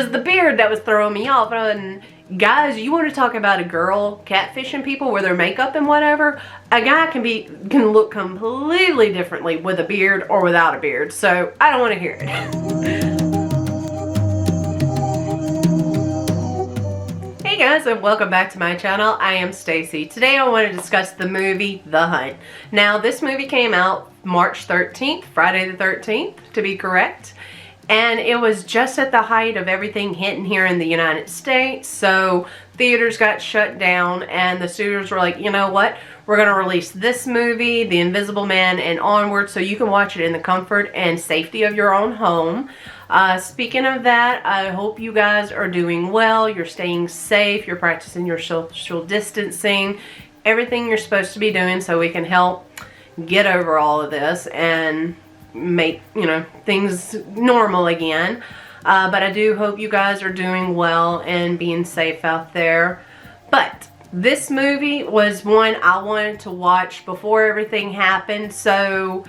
was the beard that was throwing me off. And guys, you want to talk about a girl catfishing people with their makeup and whatever? A guy can look completely differently with a beard or without a beard. So I don't want to hear it. Hey guys, and welcome back to my channel. I am Stacy. Today I want to discuss the movie The Hunt. Now this movie came out March 13th, Friday the 13th to be correct. And it was just at the height of everything hitting here in the United States. So theaters got shut down and the studios were like, you know what? We're going to release this movie, The Invisible Man and onward, so you can watch it in the comfort and safety of your own home. Speaking of that, I hope you guys are doing well. You're staying safe. You're practicing your social distancing. Everything you're supposed to be doing so we can help get over all of this and make, things normal again. But I do hope you guys are doing well and being safe out there. But this movie was one I wanted to watch before everything happened. So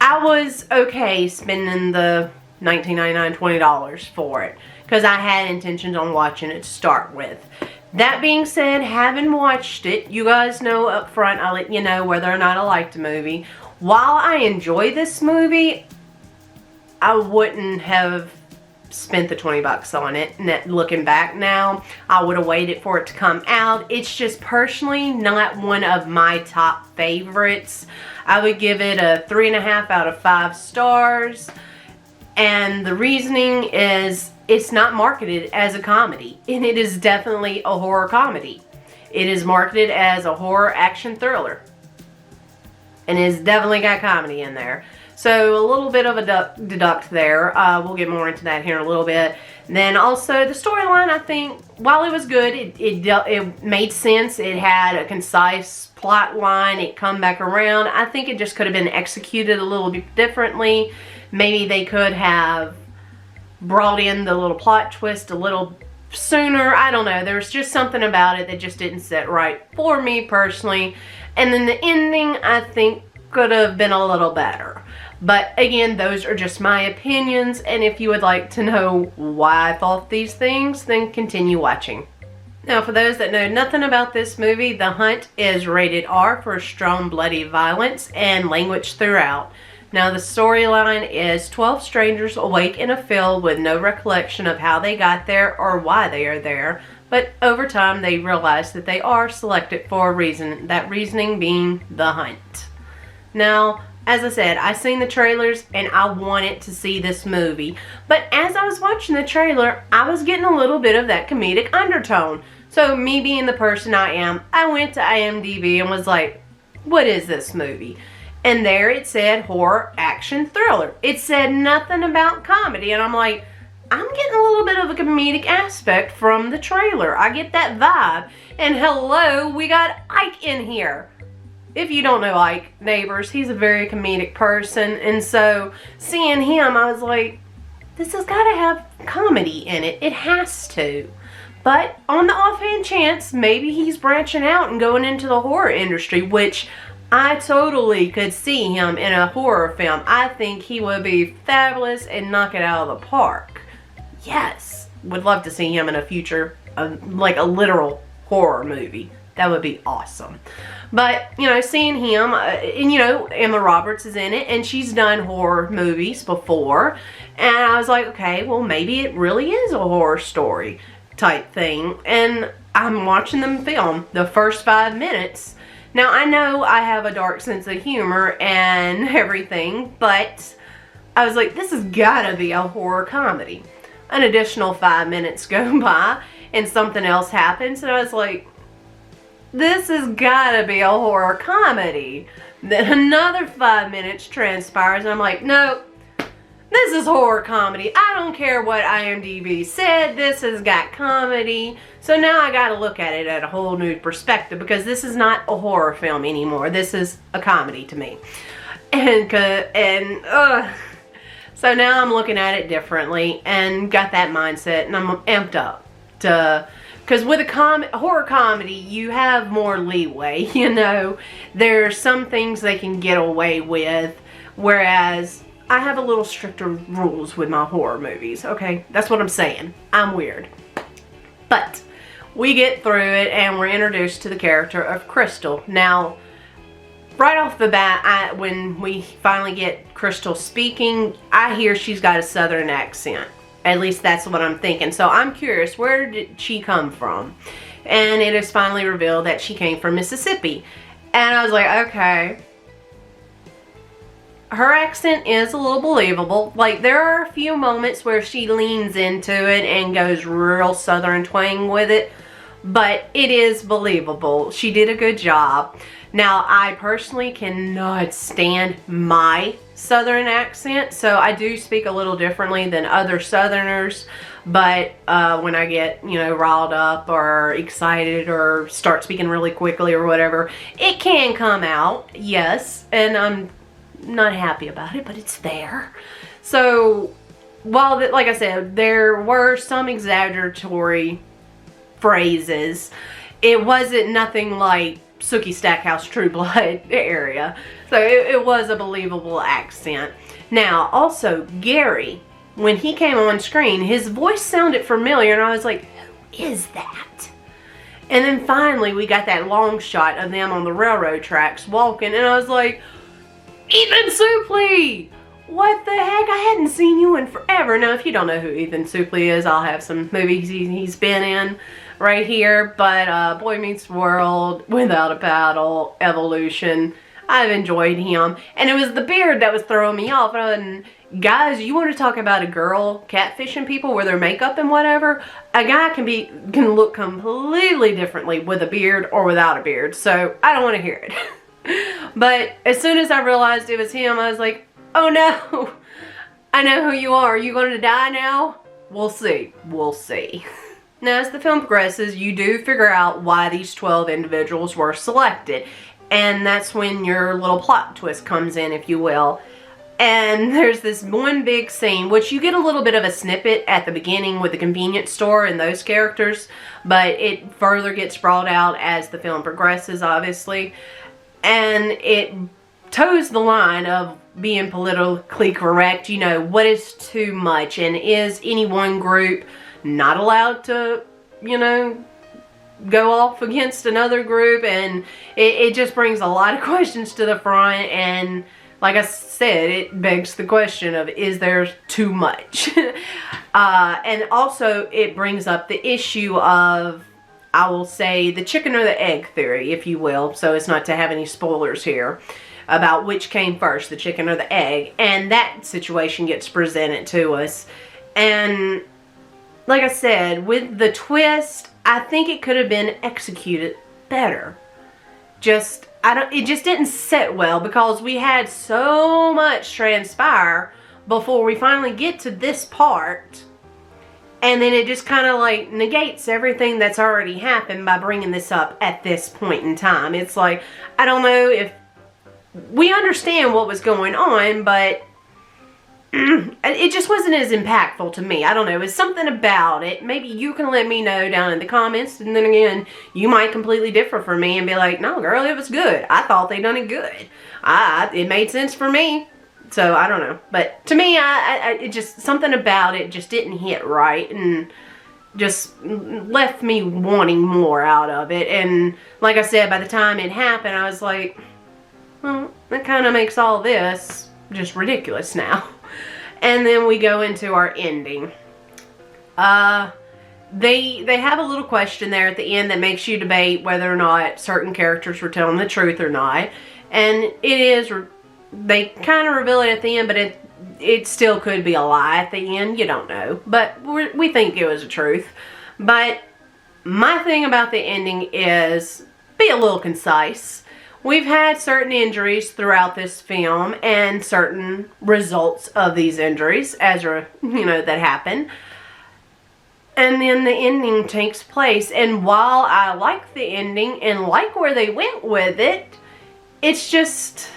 I was okay spending the $19.99, $20 for it because I had intentions on watching it to start with. That being said, having watched it, you guys know up front, I'll let you know whether or not I liked the movie. While I enjoy this movie, I wouldn't have spent the 20 bucks on it. Looking back now, I would have waited for it to come out. It's just personally not one of my top favorites. I would give it a 3.5 out of 5 stars. And the reasoning is it's not marketed as a comedy. And it is definitely a horror comedy. It is marketed as a horror action thriller. And it's definitely got comedy in there. So a little bit of a deduct there. We'll get more into that here in a little bit. And then also the storyline, I think, while it was good, it made sense. It had a concise plot line. It come back around. I think it just could have been executed a little bit differently. Maybe they could have brought in the little plot twist a little sooner. I don't know. There's just something about it that just didn't sit right for me personally. And then the ending, I think, could have been a little better. But again, those are just my opinions. And if you would like to know why I thought these things, then continue watching. Now, for those that know nothing about this movie, The Hunt is rated R for strong bloody violence and language throughout. Now, the storyline is 12 strangers awake in a field with no recollection of how they got there or why they are there. But over time, they realize that they are selected for a reason, that reasoning being the hunt. Now, as I said, I seen the trailers and I wanted to see this movie. But as I was watching the trailer, I was getting a little bit of that comedic undertone. So me being the person I am, I went to IMDb and was like, what is this movie? And there it said horror action thriller. It said nothing about comedy. And I'm like, I'm getting a little bit of a comedic aspect from the trailer. I get that vibe. And hello, we got Ike in here. If you don't know Ike, neighbors, he's a very comedic person. And so seeing him, I was like, this has got to have comedy in it. It has to. But on the offhand chance, maybe he's branching out and going into the horror industry, which I totally could see him in a horror film. I think he would be fabulous and knock it out of the park. Yes. Would love to see him in a future, like a literal horror movie. That would be awesome. But, seeing him, and Emma Roberts is in it, and she's done horror movies before. And I was like, okay, well, maybe it really is a horror story type thing. And I'm watching them film the first 5 minutes. Now, I know I have a dark sense of humor and everything, but I was like, this has got to be a horror comedy. An additional 5 minutes go by and something else happens, and I was like, this has got to be a horror comedy. Then another 5 minutes transpires, and I'm like, no, this is horror comedy. I don't care what IMDb said. This has got comedy. So now I got to look at it at a whole new perspective because this is not a horror film anymore. This is a comedy to me. So now I'm looking at it differently and got that mindset, and I'm amped up to, because with a horror comedy, you have more leeway. There's some things they can get away with, whereas I have a little stricter rules with my horror movies, okay? That's what I'm saying. I'm weird. But we get through it and we're introduced to the character of Crystal. Now, right off the bat, when we finally get Crystal speaking, I hear she's got a southern accent. At least that's what I'm thinking. So I'm curious, where did she come from? And it is finally revealed that she came from Mississippi. And I was like, okay. Her accent is a little believable. Like, there are a few moments where she leans into it and goes real southern twang with it. But it is believable. She did a good job. Now, I personally cannot stand my southern accent, so I do speak a little differently than other southerners. But when I get, you know, riled up or excited or start speaking really quickly or whatever, it can come out, yes. And I'm not happy about it, but it's there. So, while, like I said, there were some exaggeratory phrases, it wasn't nothing like Sookie Stackhouse True Blood area. So it was a believable accent. Now, also, Gary, when he came on screen, his voice sounded familiar, and I was like, who is that? And then finally, we got that long shot of them on the railroad tracks walking, and I was like, Ethan Suplee! What the heck? I hadn't seen you in forever. Now, if you don't know who Ethan Suplee is, I'll have some movies he's been in right here. But Boy Meets World, Without a Paddle, Evolution, I've enjoyed him. And it was the beard that was throwing me off. And guys, you want to talk about a girl catfishing people with their makeup and whatever? A guy can look completely differently with a beard or without a beard. So I don't want to hear it. But as soon as I realized it was him, I was like, oh no, I know who you are. Are you going to die now? We'll see. We'll see. Now, as the film progresses, you do figure out why these 12 individuals were selected. And that's when your little plot twist comes in, if you will. And there's this one big scene, which you get a little bit of a snippet at the beginning with the convenience store and those characters. But it further gets brought out as the film progresses, obviously. And it toes the line of being politically correct. You know, what is too much? And is any one group not allowed to, you know, go off against another group? And it just brings a lot of questions to the front. And like I said, it begs the question of, is there too much? And also it brings up the issue of, I will say, the chicken or the egg theory, if you will, so as not to have any spoilers here, about which came first, the chicken or the egg. And that situation gets presented to us. And like I said, with the twist, I think it could have been executed better. It just didn't sit well, because we had so much transpire before we finally get to this part. And then it just kind of like negates everything that's already happened by bringing this up at this point in time. It's like, I don't know if we understand what was going on, but it just wasn't as impactful to me. I don't know. It was something about it. Maybe you can let me know down in the comments. And then again, you might completely differ from me and be like, no, girl, it was good. I thought they done it good. It made sense for me. So, I don't know. But to me, it just, something about it just didn't hit right. And just left me wanting more out of it. And like I said, by the time it happened, I was like, well, that kind of makes all this just ridiculous now. And then we go into our ending. They have a little question there at the end that makes you debate whether or not certain characters were telling the truth or not. And it is, they kind of reveal it at the end, but it still could be a lie at the end. You don't know. But we think it was the truth. But my thing about the ending is be a little concise. We've had certain injuries throughout this film and certain results of these injuries that happen. And then the ending takes place. And while I like the ending and like where they went with it, it's just,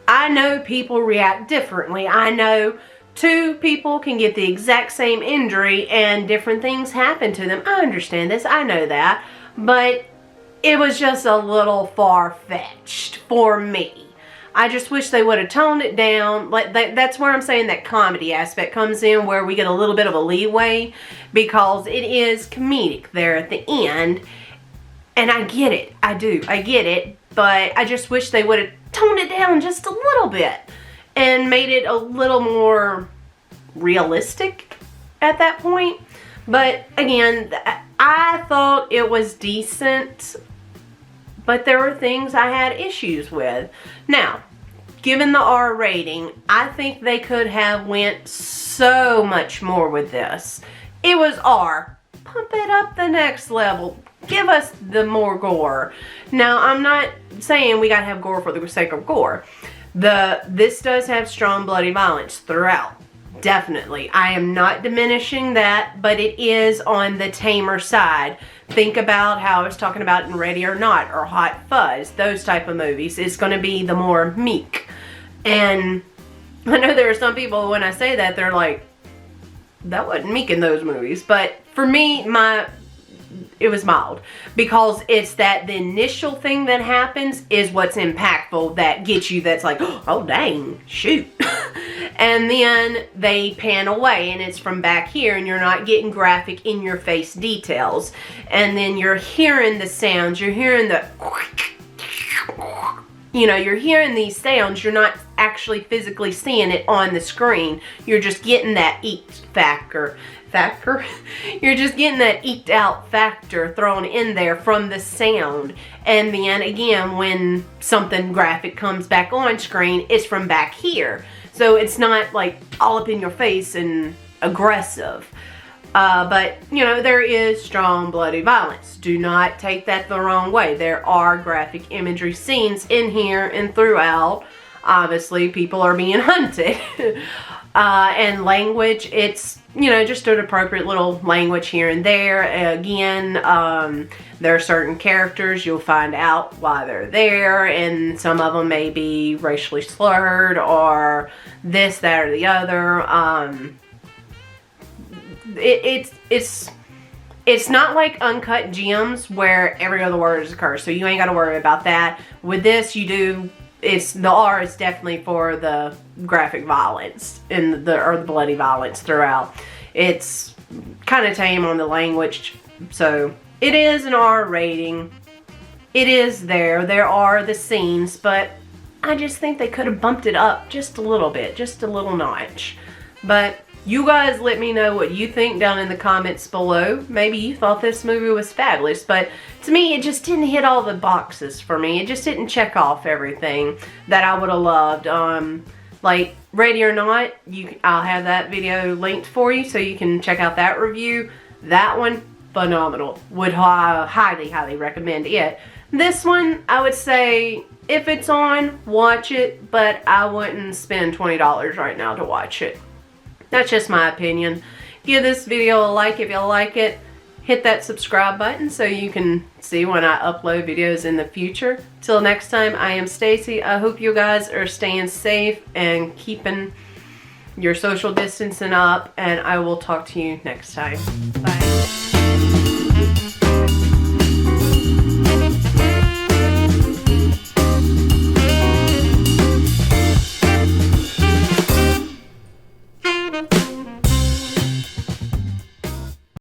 I know people react differently. I know two people can get the exact same injury and different things happen to them. I understand this. I know that. But it was just a little far-fetched for me. I just wish they would have toned it down. Like that's where I'm saying that comedy aspect comes in, where we get a little bit of a leeway, because it is comedic there at the end. And I get it. I do. I get it. But I just wish they would have toned it down just a little bit and made it a little more realistic at that point. But again, I thought it was decent, but there were things I had issues with. Now, given the R rating, I think they could have went so much more with this. It was R. Pump it up the next level. Give us the more gore. Now, I'm not saying we gotta have gore for the sake of gore. This does have strong bloody violence throughout. Definitely. I am not diminishing that, but it is on the tamer side. Think about how I was talking about in Ready or Not or Hot Fuzz. Those type of movies. It's going to be the more meek. And I know there are some people, when I say that, they're like, that wasn't meek in those movies. But for me, it was mild, because it's that the initial thing that happens is what's impactful, that gets you, that's like, oh dang, shoot. And then they pan away and it's from back here, and you're not getting graphic in your face details. And then you're hearing the sounds, you're hearing the, you know, you're hearing these sounds, you're not actually physically seeing it on the screen. You're just getting that eek factor. You're just getting that eked out factor thrown in there from the sound. And then again, when something graphic comes back on screen, it's from back here. So it's not like all up in your face and aggressive. But, you know, there is strong bloody violence. Do not take that the wrong way. There are graphic imagery scenes in here and throughout. Obviously, people are being hunted. And language, it's, you know, just an appropriate little language here and there. Again, there are certain characters, you'll find out why they're there, and some of them may be racially slurred or this, that, or the other. It's not like Uncut Gems where every other word is a curse, so you ain't got to worry about that. With this, you do. The R is definitely for the graphic violence and the bloody violence throughout. It's kind of tame on the language, so it is an R rating. It is there. There are the scenes, but I just think they could have bumped it up just a little bit, just a little notch. But you guys let me know what you think down in the comments below. Maybe you thought this movie was fabulous, but to me, it just didn't hit all the boxes for me. It just didn't check off everything that I would have loved. Like Ready or Not, I'll have that video linked for you so you can check out that review. That one, phenomenal. Would highly, highly recommend it. This one, I would say, if it's on, watch it, but I wouldn't spend $20 right now to watch it. That's just my opinion. Give this video a like if you like it. Hit that subscribe button so you can see when I upload videos in the future. Till next time, I am Stacy. I hope you guys are staying safe and keeping your social distancing up, and I will talk to you next time. Bye.